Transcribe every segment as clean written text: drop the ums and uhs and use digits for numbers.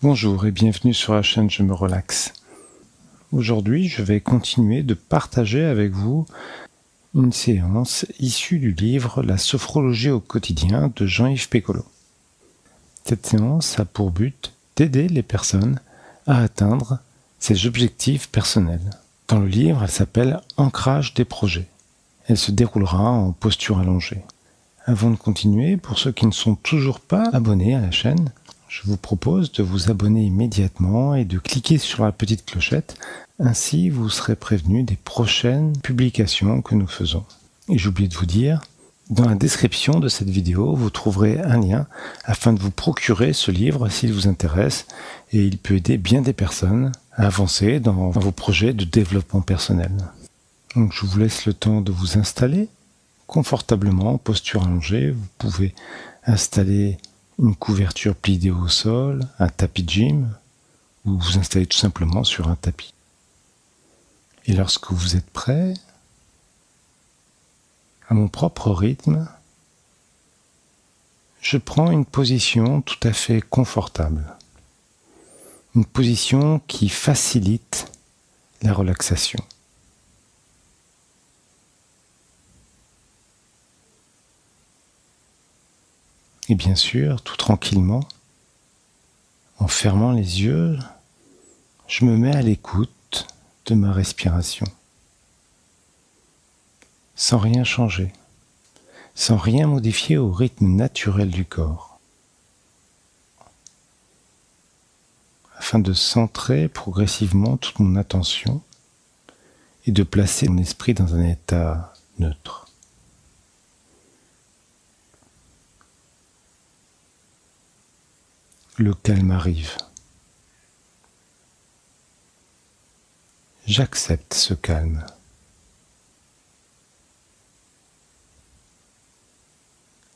Bonjour et bienvenue sur la chaîne Je me relaxe. Aujourd'hui, je vais continuer de partager avec vous une séance issue du livre La sophrologie au quotidien de Jean-Yves Pécolo. Cette séance a pour but d'aider les personnes à atteindre ses objectifs personnels. Dans le livre, elle s'appelle Ancrage des projets. Elle se déroulera en posture allongée. Avant de continuer, pour ceux qui ne sont toujours pas abonnés à la chaîne, je vous propose de vous abonner immédiatement et de cliquer sur la petite clochette. Ainsi, vous serez prévenu des prochaines publications que nous faisons. Et j'ai oublié de vous dire, dans la description de cette vidéo, vous trouverez un lien afin de vous procurer ce livre s'il vous intéresse et il peut aider bien des personnes à avancer dans vos projets de développement personnel. Donc je vous laisse le temps de vous installer confortablement en posture allongée. Vous pouvez installer une couverture pliée au sol, un tapis de gym, ou vous installez tout simplement sur un tapis. Et lorsque vous êtes prêt, à mon propre rythme, je prends une position tout à fait confortable. Une position qui facilite la relaxation. Et bien sûr, tout tranquillement, en fermant les yeux, je me mets à l'écoute de ma respiration. Sans rien changer, sans rien modifier au rythme naturel du corps. Afin de centrer progressivement toute mon attention et de placer mon esprit dans un état neutre. Le calme arrive. J'accepte ce calme.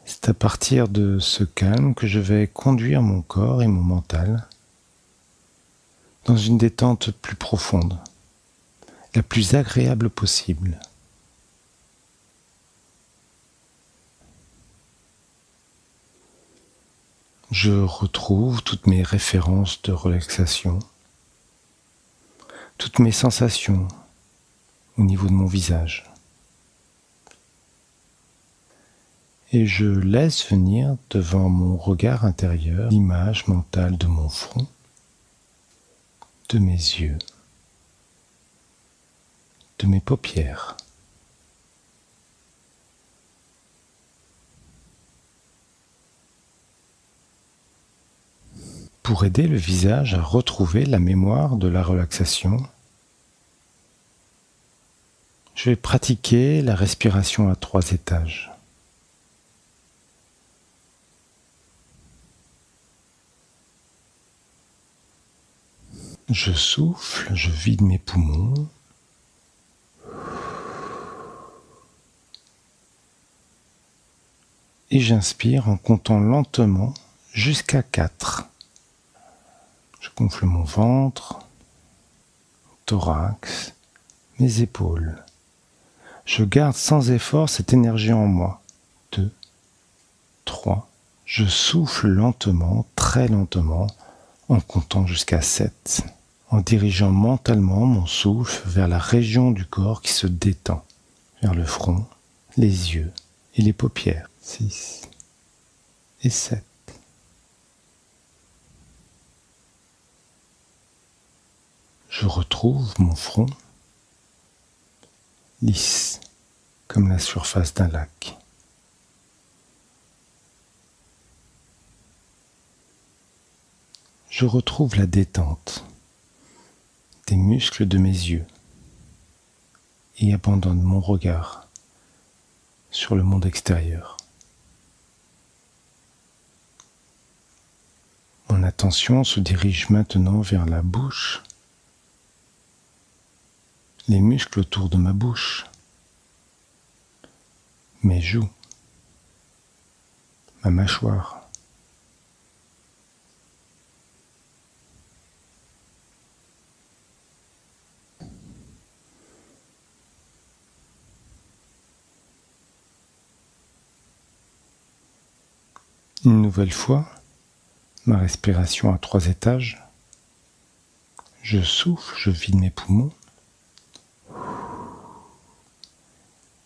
C'est à partir de ce calme que je vais conduire mon corps et mon mental dans une détente plus profonde, la plus agréable possible. Je retrouve toutes mes références de relaxation, toutes mes sensations au niveau de mon visage. Et je laisse venir devant mon regard intérieur l'image mentale de mon front, de mes yeux, de mes paupières. Pour aider le visage à retrouver la mémoire de la relaxation, je vais pratiquer la respiration à 3 étages. Je souffle, je vide mes poumons. Et j'inspire en comptant lentement jusqu'à 4. Je gonfle mon ventre, thorax, mes épaules. Je garde sans effort cette énergie en moi. 2, 3. Je souffle lentement, très lentement, en comptant jusqu'à 7, en dirigeant mentalement mon souffle vers la région du corps qui se détend, vers le front, les yeux et les paupières. 6 et 7. Je retrouve mon front lisse, comme la surface d'un lac. Je retrouve la détente des muscles de mes yeux et abandonne mon regard sur le monde extérieur. Mon attention se dirige maintenant vers la bouche, les muscles autour de ma bouche, mes joues, ma mâchoire. Une nouvelle fois, ma respiration à 3 étages. Je souffle, je vide mes poumons.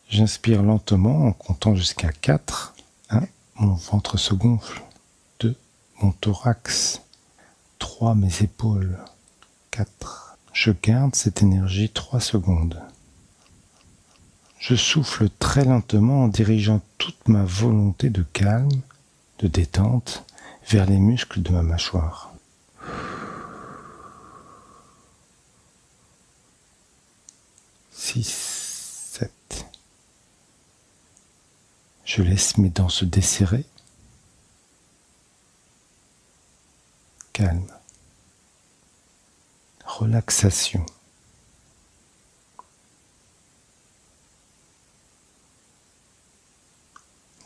J'inspire lentement en comptant jusqu'à 4. 1. Mon ventre se gonfle. 2. Mon thorax. 3. Mes épaules. 4. Je garde cette énergie 3 secondes. Je souffle très lentement en dirigeant toute ma volonté de calme, de détente, vers les muscles de ma mâchoire. Six, 7. Je laisse mes dents se desserrer. Calme. Relaxation.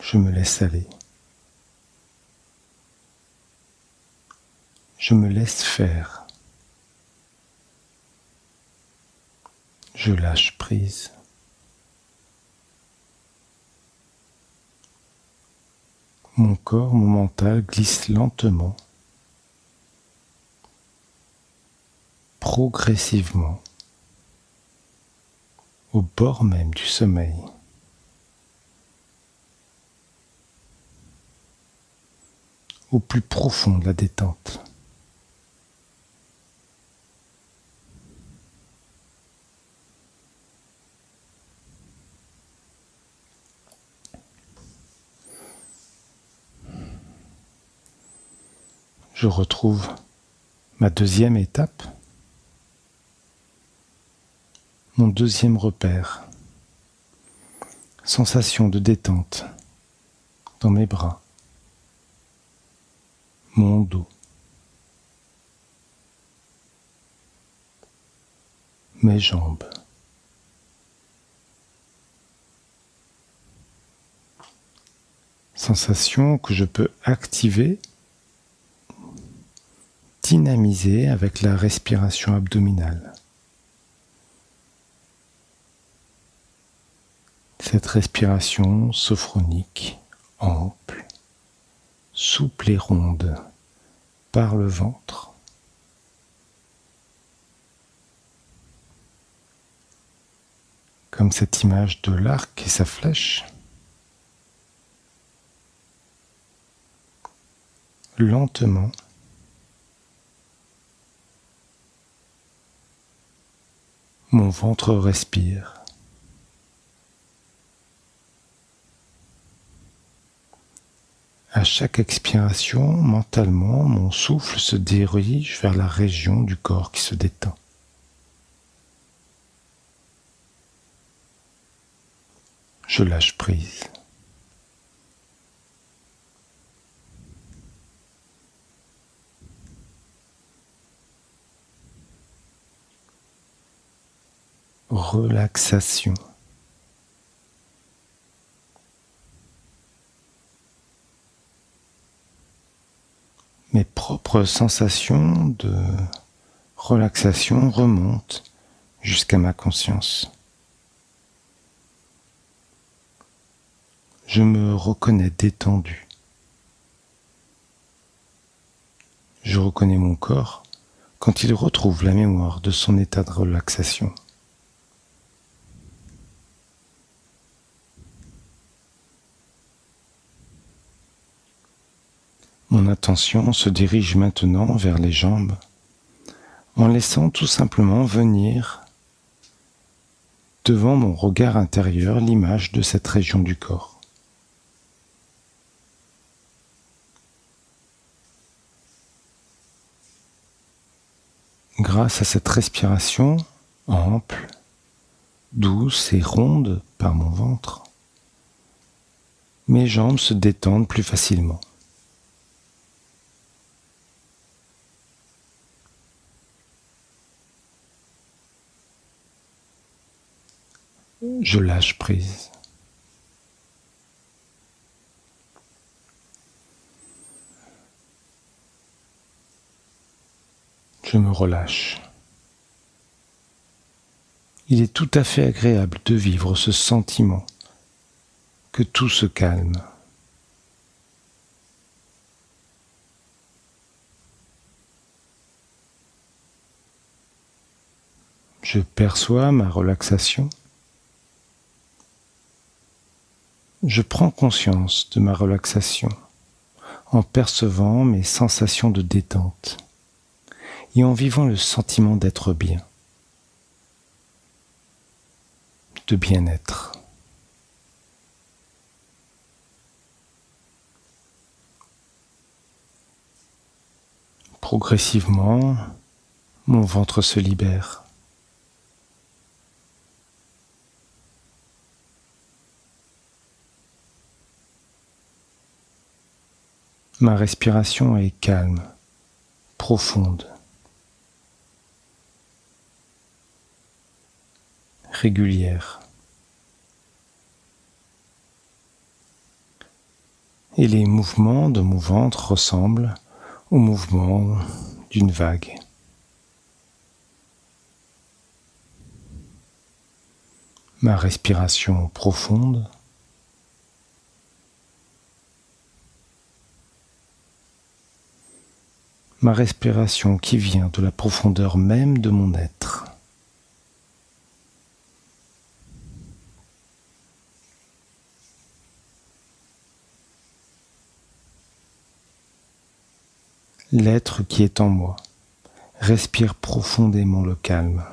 Je me laisse aller. Je me laisse faire. Je lâche prise. Mon corps, mon mental glisse lentement, progressivement, au bord même du sommeil. Au plus profond de la détente. Je retrouve ma deuxième étape, mon deuxième repère, sensation de détente dans mes bras, mon dos, mes jambes. Sensation que je peux activer, dynamiser avec la respiration abdominale. Cette respiration sophronique, ample, souple et ronde par le ventre. Comme cette image de l'arc et sa flèche. Lentement, mon ventre respire. À chaque expiration, mentalement, mon souffle se dirige vers la région du corps qui se détend. Je lâche prise. Relaxation. Mes propres sensations de relaxation remontent jusqu'à ma conscience. Je me reconnais détendu. Je reconnais mon corps quand il retrouve la mémoire de son état de relaxation. Mon attention se dirige maintenant vers les jambes, en laissant tout simplement venir devant mon regard intérieur l'image de cette région du corps. Grâce à cette respiration ample, douce et ronde par mon ventre, mes jambes se détendent plus facilement. Je lâche prise. Je me relâche. Il est tout à fait agréable de vivre ce sentiment que tout se calme. Je perçois ma relaxation. Je prends conscience de ma relaxation en percevant mes sensations de détente et en vivant le sentiment d'être bien, de bien-être. Progressivement, mon ventre se libère. Ma respiration est calme, profonde, régulière. Et les mouvements de mon ventre ressemblent aux mouvements d'une vague. Ma respiration profonde, ma respiration qui vient de la profondeur même de mon être. L'être qui est en moi respire profondément le calme.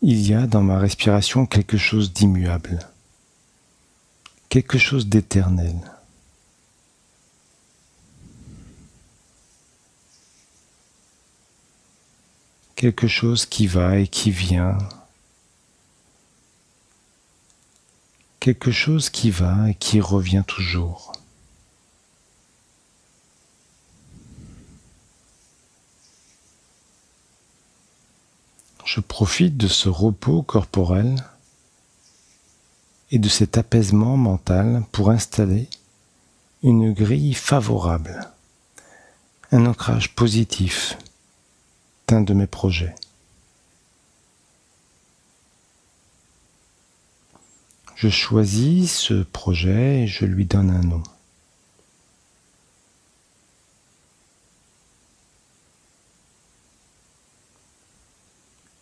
Il y a dans ma respiration quelque chose d'immuable, quelque chose d'éternel. Quelque chose qui va et qui vient. Quelque chose qui va et qui revient toujours. Je profite de ce repos corporel et de cet apaisement mental pour installer une grille favorable, un ancrage positif d'un de mes projets. Je choisis ce projet et je lui donne un nom.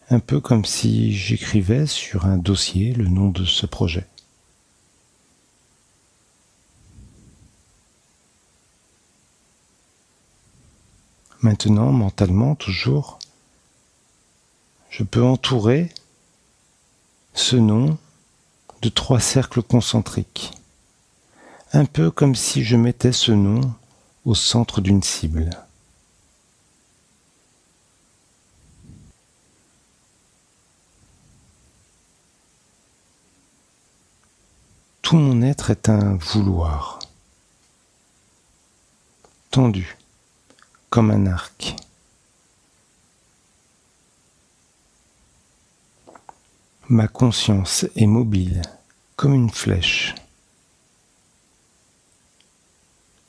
Un peu comme si j'écrivais sur un dossier le nom de ce projet. Maintenant, mentalement, toujours, je peux entourer ce nom de 3 cercles concentriques, un peu comme si je mettais ce nom au centre d'une cible. Tout mon être est un vouloir, tendu comme un arc. Ma conscience est mobile comme une flèche.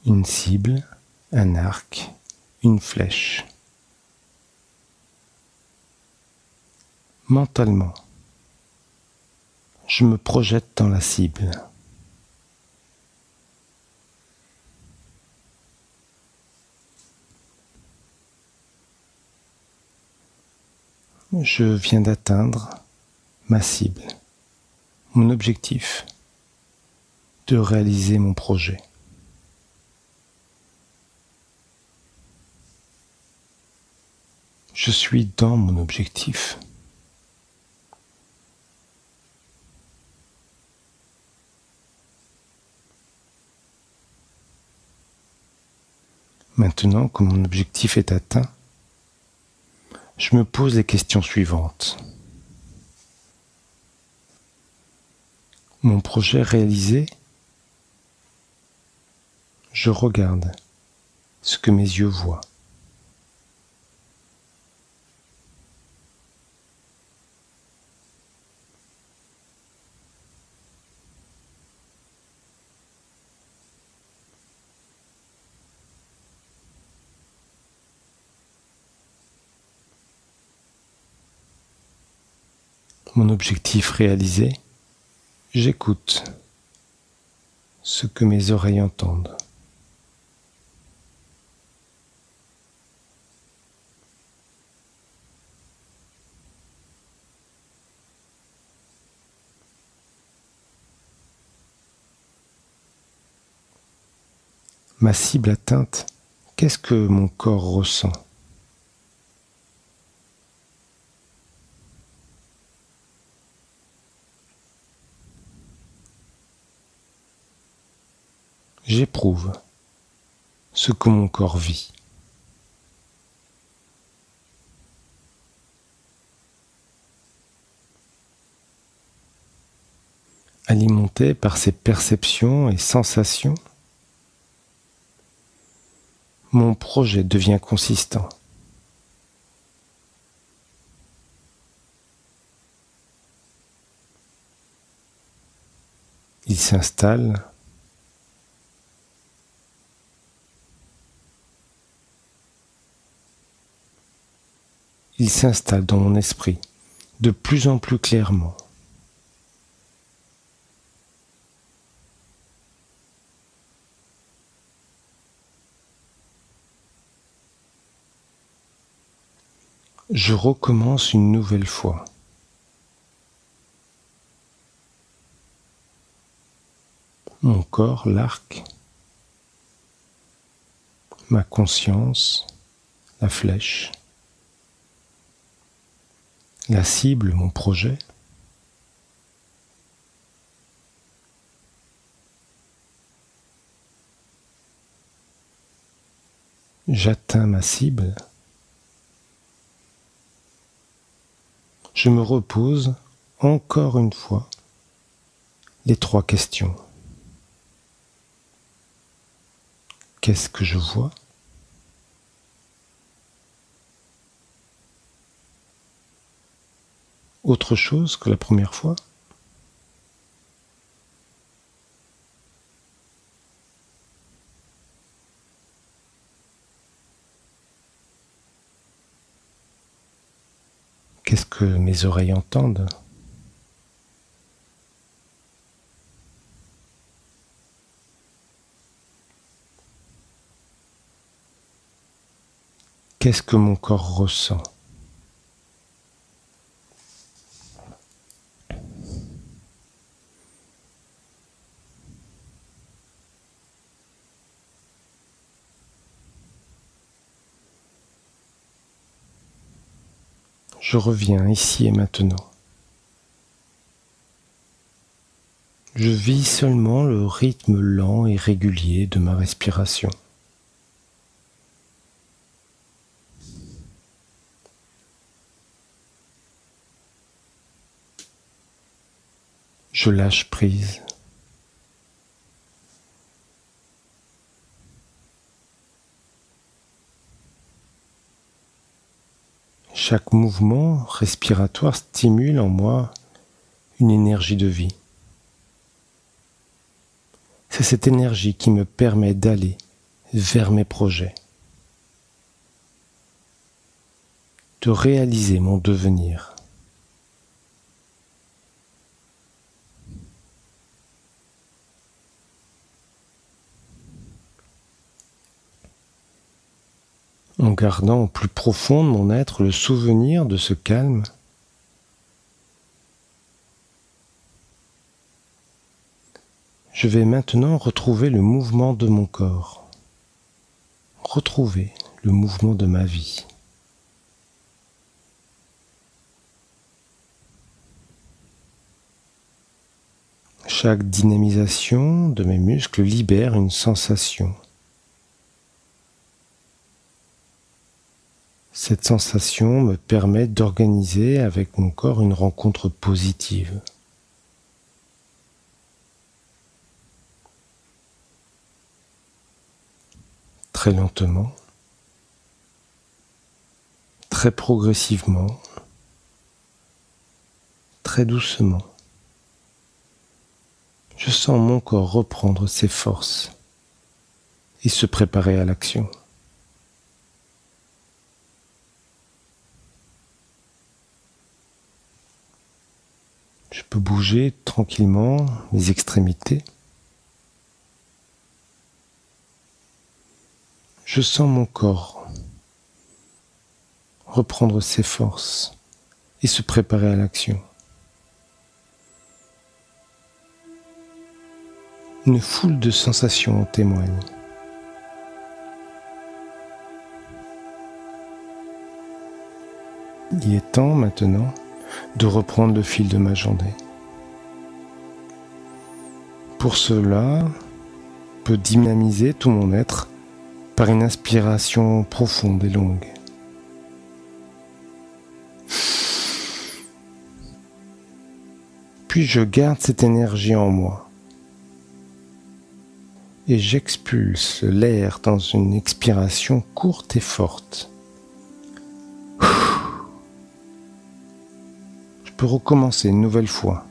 Une cible, un arc, une flèche. Mentalement, je me projette dans la cible. Je viens d'atteindre ma cible, mon objectif, de réaliser mon projet. Je suis dans mon objectif. Maintenant que mon objectif est atteint, je me pose les questions suivantes. Mon projet réalisé, je regarde ce que mes yeux voient. Mon objectif réalisé, j'écoute ce que mes oreilles entendent. Ma cible atteinte, qu'est-ce que mon corps ressent? J'éprouve ce que mon corps vit. Alimenté par ces perceptions et sensations, mon projet devient consistant. Il s'installe. Il s'installe dans mon esprit de plus en plus clairement. Je recommence une nouvelle fois. Mon corps, l'arc, ma conscience, la flèche, la cible, mon projet. J'atteins ma cible. Je me repose encore une fois les 3 questions. Qu'est-ce que je vois? Autre chose que la première fois? Qu'est-ce que mes oreilles entendent? Qu'est-ce que mon corps ressent? Je reviens ici et maintenant. Je vis seulement le rythme lent et régulier de ma respiration. Je lâche prise. Chaque mouvement respiratoire stimule en moi une énergie de vie. C'est cette énergie qui me permet d'aller vers mes projets, de réaliser mon devenir. En gardant au plus profond de mon être le souvenir de ce calme, je vais maintenant retrouver le mouvement de mon corps, retrouver le mouvement de ma vie. Chaque dynamisation de mes muscles libère une sensation. Cette sensation me permet d'organiser avec mon corps une rencontre positive. Très lentement, très progressivement, très doucement. Je sens mon corps reprendre ses forces et se préparer à l'action. Je peux bouger tranquillement mes extrémités. Je sens mon corps reprendre ses forces et se préparer à l'action. Une foule de sensations en témoigne. Il est temps maintenant de reprendre le fil de ma journée. Pour cela, je peux dynamiser tout mon être par une inspiration profonde et longue. Puis je garde cette énergie en moi et j'expulse l'air dans une expiration courte et forte. Je peux recommencer une nouvelle fois.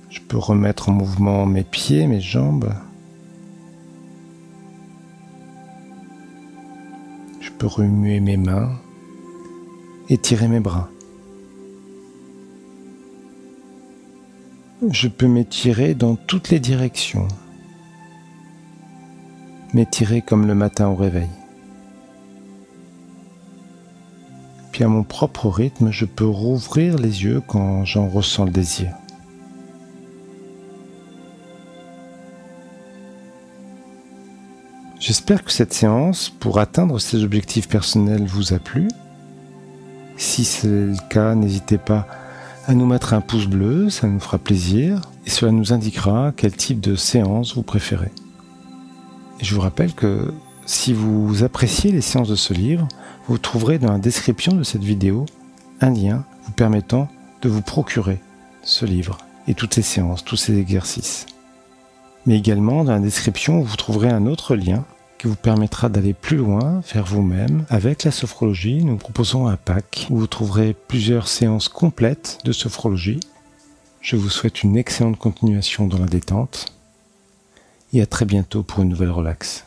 Je peux remettre en mouvement mes pieds, mes jambes. Je peux remuer mes mains, étirer mes bras. Je peux m'étirer dans toutes les directions. M'étirer comme le matin au réveil. Puis à mon propre rythme, je peux rouvrir les yeux quand j'en ressens le désir. J'espère que cette séance, pour atteindre ces objectifs personnels, vous a plu. Si c'est le cas, n'hésitez pas à nous mettre un pouce bleu, ça nous fera plaisir, et cela nous indiquera quel type de séance vous préférez. Et je vous rappelle que si vous appréciez les séances de ce livre, vous trouverez dans la description de cette vidéo un lien vous permettant de vous procurer ce livre et toutes ces séances, tous ces exercices. Mais également dans la description, vous trouverez un autre lien qui vous permettra d'aller plus loin vers vous-même. Avec la sophrologie, nous proposons un pack où vous trouverez plusieurs séances complètes de sophrologie. Je vous souhaite une excellente continuation dans la détente et à très bientôt pour une nouvelle relax.